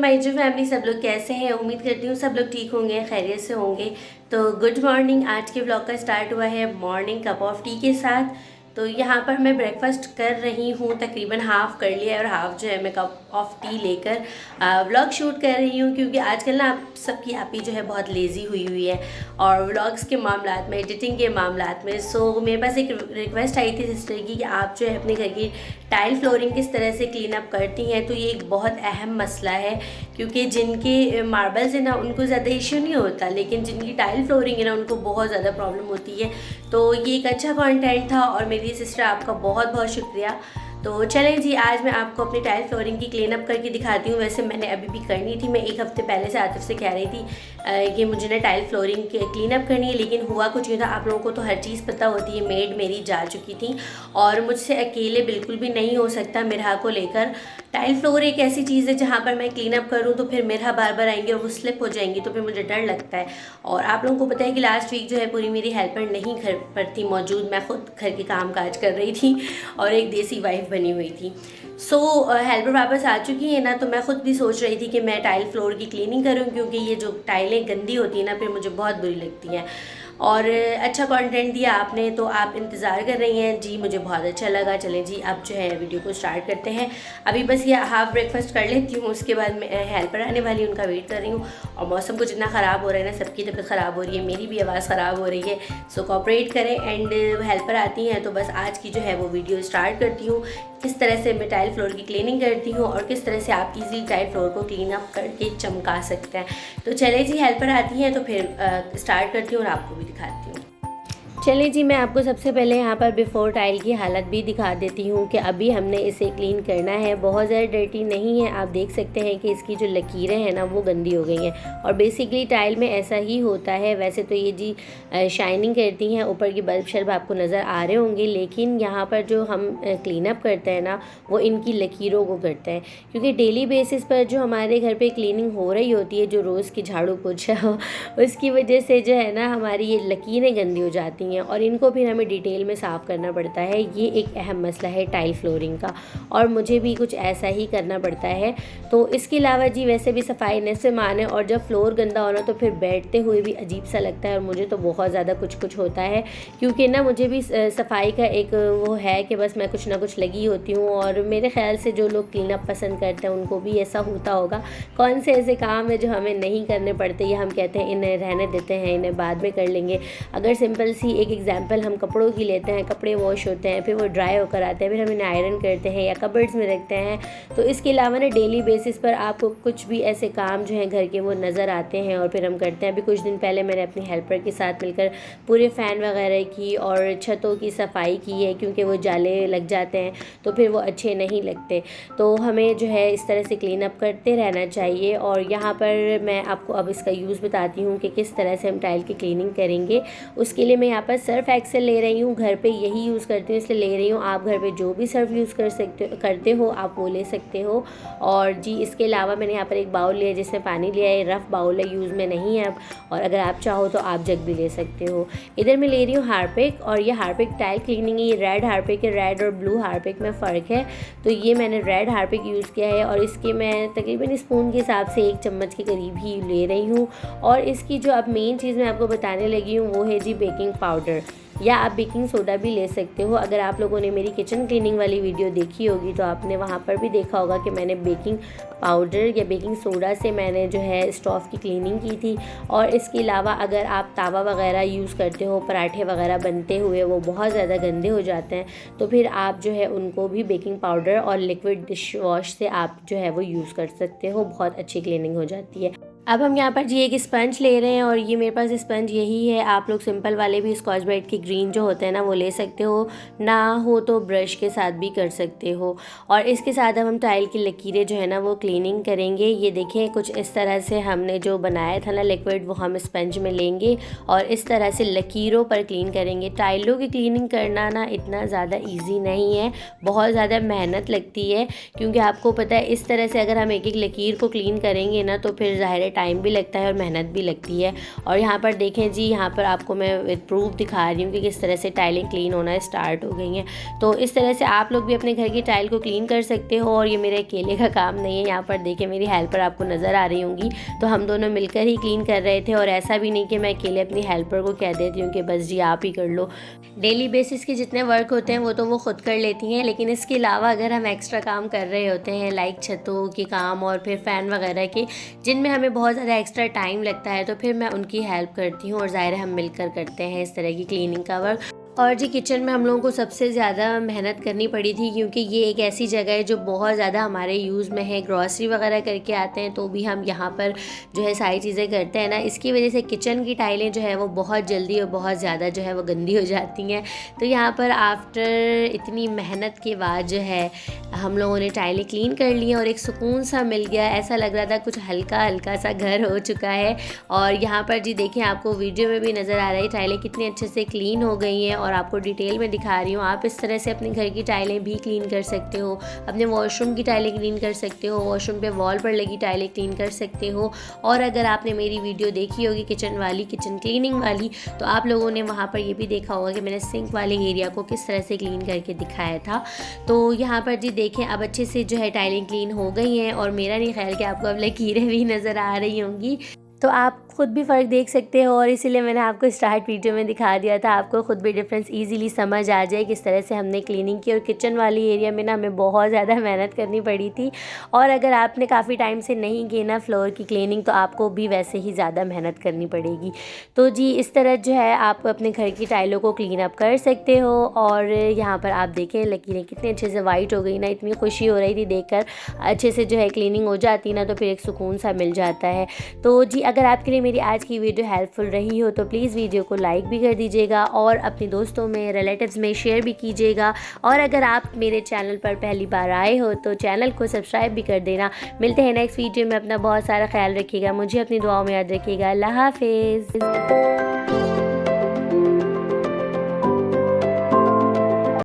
My जो family, सब लोग कैसे हैं? उम्मीद करती हूँ सब लोग ठीक होंगे, खैरियत से होंगे। तो गुड मॉर्निंग। आज के व्लॉग का स्टार्ट हुआ है मॉर्निंग कप ऑफ टी के साथ। तो यहाँ पर मैं ब्रेकफास्ट कर रही हूँ, तकरीबन हाफ़ कर लिया है और हाफ़ जो है मैं कप ऑफ टी लेकर व्लॉग शूट कर रही हूँ, क्योंकि आजकल ना आप सबकी आप ही जो है बहुत लेज़ी हुई है और व्लॉग्स के मामलात में, एडिटिंग के मामलात में। सो मेरे पास एक रिक्वेस्ट आई थी सिस्टर की कि आप जो है अपने घर की टाइल फ्लोरिंग किस तरह से क्लीन अप करती हैं। तो ये एक बहुत अहम मसला है, क्योंकि जिनके मार्बल्स है ना उनको ज़्यादा इशू नहीं होता, लेकिन जिनकी टाइल फ्लोरिंग है ना उनको बहुत ज़्यादा प्रॉब्लम होती है। तो ये एक अच्छा कंटेंट था और मेरी सिस्टर आपका बहुत बहुत शुक्रिया। तो चलें जी, आज मैं आपको अपनी टाइल फ्लोरिंग की क्लीन अप करके दिखाती हूँ। वैसे मैंने अभी भी करनी थी, मैं एक हफ़्ते पहले से आतिफ से कह रही थी कि मुझे ना टाइल फ्लोरिंग क्लीन अप करनी है, लेकिन हुआ कुछ नहीं था। आप लोगों को तो हर चीज़ पता होती है, मेड मेरी जा चुकी थी और मुझसे अकेले बिल्कुल भी नहीं हो सकता मिरहा को लेकर। टाइल फ्लोर एक ऐसी चीज़ है जहाँ पर मैं क्लीन अप करूँ तो फिर मिरहा बार बार आएंगे और वो स्लिप हो जाएंगी, तो फिर मुझे डर लगता है। और आप लोगों को पता है कि लास्ट वीक जो है पूरी मेरी हेल्पर नहीं घर पर थी मौजूद, मैं खुद घर के काम काज कर रही थी और एक देसी वाइफ बनी हुई थी। सो हेल्पर वापस आ चुकी है ना, तो मैं ख़ुद भी सोच रही थी कि मैं टाइल फ्लोर की क्लीनिंग करूं, क्योंकि ये जो टाइलें गंदी होती हैं ना फिर मुझे बहुत बुरी लगती हैं। और अच्छा कंटेंट दिया आपने, तो आप इंतज़ार कर रही हैं जी, मुझे बहुत अच्छा लगा। चलें जी, अब जो है वीडियो को स्टार्ट करते हैं। अभी बस ये हाफ़ ब्रेकफास्ट कर लेती हूँ, उसके बाद मैं हेल्पर आने वाली उनका वेट कर रही हूँ। और मौसम कुछ इतना ख़राब हो रहा है ना, सबकी तबीयत ख़राब हो रही है, मेरी भी आवाज़ ख़राब हो रही है। सो कोऑपरेट करें। एंड हेल्पर आती हैं तो बस आज की जो है वो वीडियो स्टार्ट करती हूँ, किस तरह से मैं टाइल फ्लोर की क्लीनिंग करती हूँ और किस तरह से आप इजीली टाइल फ्लोर को क्लीन अप करके चमका सकते हैं। तो चले जी, हेल्पर आती हैं तो फिर स्टार्ट करती हूँ और आपको भी दिखाती हूँ। चलिए जी, मैं आपको सबसे पहले यहाँ पर बिफ़ोर टाइल की हालत भी दिखा देती हूँ कि अभी हमने इसे क्लीन करना है। बहुत ज़्यादा डर्टी नहीं है, आप देख सकते हैं कि इसकी जो लकीरें हैं ना वो गंदी हो गई हैं और बेसिकली टाइल में ऐसा ही होता है। वैसे तो ये जी शाइनिंग करती हैं, ऊपर की बल्ब शल्ब आपको नज़र आ रहे होंगे, लेकिन यहाँ पर जो हम क्लीन अप करते हैं ना वो इनकी लकीरों को करते हैं, क्योंकि डेली बेसिस पर जो हमारे घर पर क्लीनिंग हो रही होती है, जो रोज़ की झाड़ू पोछा हो, उसकी वजह से जो है ना हमारी ये लकीरें गंदी हो जाती हैं और इनको फिर हमें डिटेल में साफ़ करना पड़ता है। ये एक अहम मसला है टाइल फ्लोरिंग का और मुझे भी कुछ ऐसा ही करना पड़ता है। तो इसके अलावा जी वैसे भी सफाई नस्फ़े मान है, और जब फ्लोर गंदा होना तो फिर बैठते हुए भी अजीब सा लगता है और मुझे तो बहुत ज़्यादा कुछ होता है, क्योंकि ना मुझे भी सफाई का एक वो है कि बस मैं कुछ ना कुछ लगी होती हूँ। और मेरे ख्याल से जो लोग क्लीन अप पसंद करते हैं उनको भी ऐसा होता होगा। कौन से ऐसे काम है जो हमें नहीं करने पड़ते या हम कहते हैं इन्हें रहने देते हैं, इन्हें बाद में कर लेंगे। अगर सिंपल सी एक एग्जांपल हम कपड़ों की लेते हैं, कपड़े वॉश होते हैं, फिर वो ड्राई होकर आते हैं, फिर हम इन्हें आयरन करते हैं या कबर्ड्स में रखते हैं। तो इसके अलावा ना डेली बेसिस पर आपको कुछ भी ऐसे काम जो हैं घर के वो नज़र आते हैं और फिर हम करते हैं। अभी कुछ दिन पहले मैंने अपनी हेल्पर के साथ मिलकर पूरे फ़ैन वगैरह की और छतों की सफाई की है, क्योंकि वो जाले लग जाते हैं तो फिर वो अच्छे नहीं लगते। तो हमें जो है इस तरह से क्लीन अप करते रहना चाहिए। और यहाँ पर मैं आपको अब इसका यूज़ बताती हूँ कि किस तरह से हम टाइल की क्लीनिंग करेंगे। उसके लिए मैं यहाँ पर सर्फ एक्सेल ले रही हूँ, घर पे यही यूज़ करती हूँ इसलिए ले रही हूँ। आप घर पे जो भी सर्फ यूज़ करते हो आप वो ले सकते हो। और जी इसके अलावा मैंने यहाँ पर एक बाउल लिया जिसमें पानी लिया है, रफ़ बाउल है, यूज़ में नहीं है अब, और अगर आप चाहो तो आप जग भी ले सकते हो। इधर मैं ले रही हूँ हार्पिक, और ये हार्पिक टाइल क्लीनिंग, ये रेड हार्पिक है। रेड और ब्लू हार्पिक में फ़र्क है, तो ये मैंने रेड हार्पिक यूज़ किया है और इसके मैं तकरीबन स्पून के हिसाब से 1 चम्मच के करीब ही ले रही हूँ। और इसकी जो अब मेन चीज़ मैं आपको बताने लगी हूँ वो है जी बेकिंग पाउडर, या आप बेकिंग सोडा भी ले सकते हो। अगर आप लोगों ने मेरी किचन क्लीनिंग वाली वीडियो देखी होगी तो आपने वहाँ पर भी देखा होगा कि मैंने बेकिंग पाउडर या बेकिंग सोडा से मैंने जो है स्टोव की क्लीनिंग की थी। और इसके अलावा अगर आप तावा वगैरह यूज़ करते हो, पराठे वगैरह बनते हुए वो बहुत ज़्यादा गंदे हो जाते हैं, तो फिर आप जो है उनको भी बेकिंग पाउडर और लिक्विड डिश वॉश से आप जो है वो यूज़ कर सकते हो, बहुत अच्छी क्लीनिंग हो जाती है। अब हम यहाँ पर जी एक स्पंज ले रहे हैं और ये मेरे पास स्पंज यही है। आप लोग सिंपल वाले भी स्कॉच ब्राइट की ग्रीन जो होते हैं ना वो ले सकते हो, ना हो तो ब्रश के साथ भी कर सकते हो। और इसके साथ अब हम टाइल की लकीरें जो है ना वो क्लीनिंग करेंगे। ये देखें कुछ इस तरह से हमने जो बनाया था ना लिक्विड वो हम स्पंज में लेंगे और इस तरह से लकीरों पर क्लीन करेंगे। टाइलों की क्लीनिंग करना ना इतना ज़्यादा ईजी नहीं है, बहुत ज़्यादा मेहनत लगती है, क्योंकि आपको पता है इस तरह से अगर हम एक एक लकीर को क्लीन करेंगे ना तो फिर ज़ाहिर टाइम भी लगता है और मेहनत भी लगती है। और यहाँ पर देखें जी, यहाँ पर आपको मैं विद प्रूफ दिखा रही हूँ कि किस तरह से टाइलें क्लीन होना स्टार्ट हो गई हैं। तो इस तरह से आप लोग भी अपने घर की टाइल को क्लीन कर सकते हो और ये मेरे अकेले का काम नहीं है। यहाँ पर देखें मेरी हेल्पर आपको नज़र आ रही होंगी, तो हम दोनों मिलकर ही क्लीन कर रहे थे। और ऐसा भी नहीं कि मैं अकेले अपनी हेल्पर को कह देती हूँ कि बस जी आप ही कर लो। डेली बेसिस के जितने वर्क होते हैं वो तो वो खुद कर लेती हैं, लेकिन इसके अलावा अगर हम एक्स्ट्रा काम कर रहे होते हैं लाइक छतों के काम और फिर फ़ैन वगैरह के, जिनमें हमें बहुत ज़्यादा एक्स्ट्रा टाइम लगता है, तो फिर मैं उनकी हेल्प करती हूँ और ज़ाहिर है हम मिलकर करते हैं इस तरह की क्लीनिंग का वर्क। और जी किचन में हम लोगों को सबसे ज़्यादा मेहनत करनी पड़ी थी, क्योंकि ये एक ऐसी जगह है जो बहुत ज़्यादा हमारे यूज़ में है। ग्रॉसरी वगैरह करके आते हैं तो भी हम यहाँ पर जो है सारी चीज़ें करते हैं ना, इसकी वजह से किचन की टाइलें जो है वो बहुत जल्दी और बहुत ज़्यादा जो है वो गंदी हो जाती हैं। तो यहाँ पर आफ्टर इतनी मेहनत के बाद जो है हम लोगों ने टाइलें क्लीन कर ली हैं और एक सुकून सा मिल गया। ऐसा लग रहा था कुछ हल्का हल्का सा घर हो चुका है। और यहाँ पर जी देखें, आपको वीडियो में भी नज़र आ रहा है टाइलें कितनी अच्छे से क्लीन हो गई हैं और आपको डिटेल में दिखा रही हूँ। आप इस तरह से अपने घर की टाइलें भी क्लीन कर सकते हो, अपने वॉशरूम की टाइलें क्लीन कर सकते हो, वॉशरूम पे वॉल पर लगी टाइलें क्लीन कर सकते हो। और अगर आपने मेरी वीडियो देखी होगी किचन वाली, किचन क्लीनिंग वाली, तो आप लोगों ने वहाँ पर ये भी देखा होगा कि मैंने सिंक वाले एरिया को किस तरह से क्लीन करके दिखाया था। तो यहाँ पर जी देखें अब अच्छे से जो है टाइलें क्लीन हो गई हैं और मेरा नहीं ख्याल कि आपको अब लकीरें भी नज़र आ रही होंगी, तो आप ख़ुद भी फ़र्क देख सकते हो। और इसीलिए मैंने आपको स्टार्ट वीडियो में दिखा दिया था, आपको ख़ुद भी डिफरेंस इजीली समझ आ जाए किस तरह से हमने क्लीनिंग की। और किचन वाली एरिया में ना हमें बहुत ज़्यादा मेहनत करनी पड़ी थी। और अगर आपने काफ़ी टाइम से नहीं की ना फ्लोर की क्लीनिंग, तो आपको भी वैसे ही ज़्यादा मेहनत करनी पड़ेगी। तो जी इस तरह जो है आप अपने घर की टाइलों को क्लीन अप कर सकते हो। और यहाँ पर आप देखें लकीरें कितने अच्छे से वाइट हो गई ना, इतनी खुशी हो रही थी देखकर। अच्छे से जो है क्लीनिंग हो जाती ना तो फिर एक सुकून सा मिल जाता है। तो जी अगर आपके लिए मेरी आज की वीडियो हेल्पफुल रही हो तो प्लीज़ वीडियो को लाइक भी कर दीजिएगा और अपने दोस्तों में, रिलेटिव्स में शेयर भी कीजिएगा। और अगर आप मेरे चैनल पर पहली बार आए हो तो चैनल को सब्सक्राइब भी कर देना। मिलते हैं नेक्स्ट वीडियो में। अपना बहुत सारा ख्याल रखिएगा, मुझे अपनी दुआओं में याद रखिएगा। अल्लाह हाफिज़।